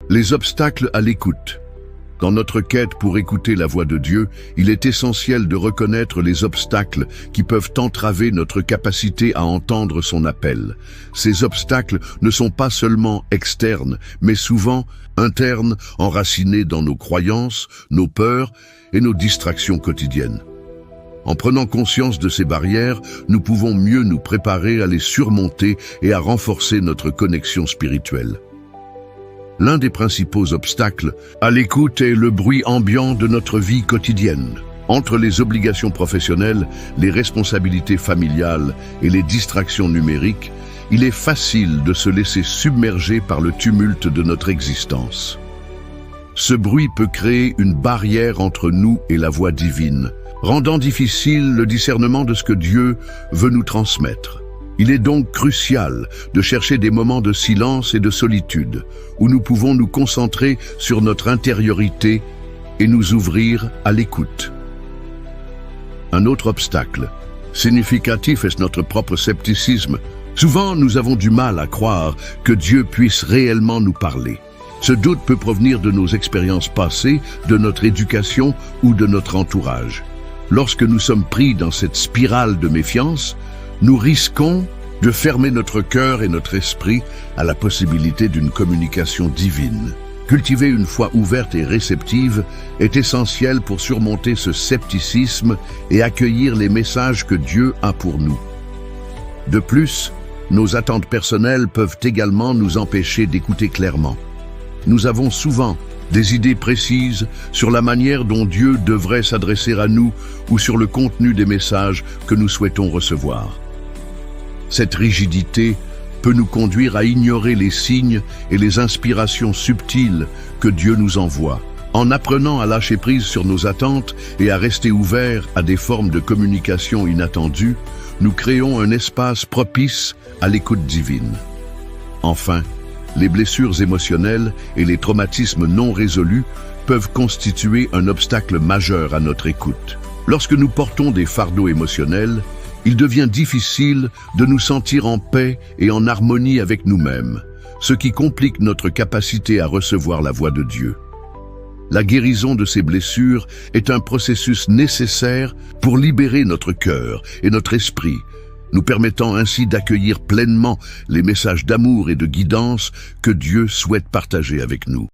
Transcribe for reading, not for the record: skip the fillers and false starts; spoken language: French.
Les obstacles à l'écoute. Dans notre quête pour écouter la voix de Dieu, il est essentiel de reconnaître les obstacles qui peuvent entraver notre capacité à entendre son appel. Ces obstacles ne sont pas seulement externes, mais souvent internes, enracinés dans nos croyances, nos peurs et nos distractions quotidiennes. En prenant conscience de ces barrières, nous pouvons mieux nous préparer à les surmonter et à renforcer notre connexion spirituelle. L'un des principaux obstacles à l'écoute est le bruit ambiant de notre vie quotidienne. Entre les obligations professionnelles, les responsabilités familiales et les distractions numériques, il est facile de se laisser submerger par le tumulte de notre existence. Ce bruit peut créer une barrière entre nous et la voix divine, rendant difficile le discernement de ce que Dieu veut nous transmettre. Il est donc crucial de chercher des moments de silence et de solitude, où nous pouvons nous concentrer sur notre intériorité et nous ouvrir à l'écoute. Un autre obstacle significatif est notre propre scepticisme. Souvent, nous avons du mal à croire que Dieu puisse réellement nous parler. Ce doute peut provenir de nos expériences passées, de notre éducation ou de notre entourage. Lorsque nous sommes pris dans cette spirale de méfiance, nous risquons de fermer notre cœur et notre esprit à la possibilité d'une communication divine. Cultiver une foi ouverte et réceptive est essentiel pour surmonter ce scepticisme et accueillir les messages que Dieu a pour nous. De plus, nos attentes personnelles peuvent également nous empêcher d'écouter clairement. Nous avons souvent des idées précises sur la manière dont Dieu devrait s'adresser à nous ou sur le contenu des messages que nous souhaitons recevoir. Cette rigidité peut nous conduire à ignorer les signes et les inspirations subtiles que Dieu nous envoie. En apprenant à lâcher prise sur nos attentes et à rester ouverts à des formes de communication inattendues, nous créons un espace propice à l'écoute divine. Enfin, les blessures émotionnelles et les traumatismes non résolus peuvent constituer un obstacle majeur à notre écoute. Lorsque nous portons des fardeaux émotionnels, il devient difficile de nous sentir en paix et en harmonie avec nous-mêmes, ce qui complique notre capacité à recevoir la voix de Dieu. La guérison de ces blessures est un processus nécessaire pour libérer notre cœur et notre esprit, nous permettant ainsi d'accueillir pleinement les messages d'amour et de guidance que Dieu souhaite partager avec nous.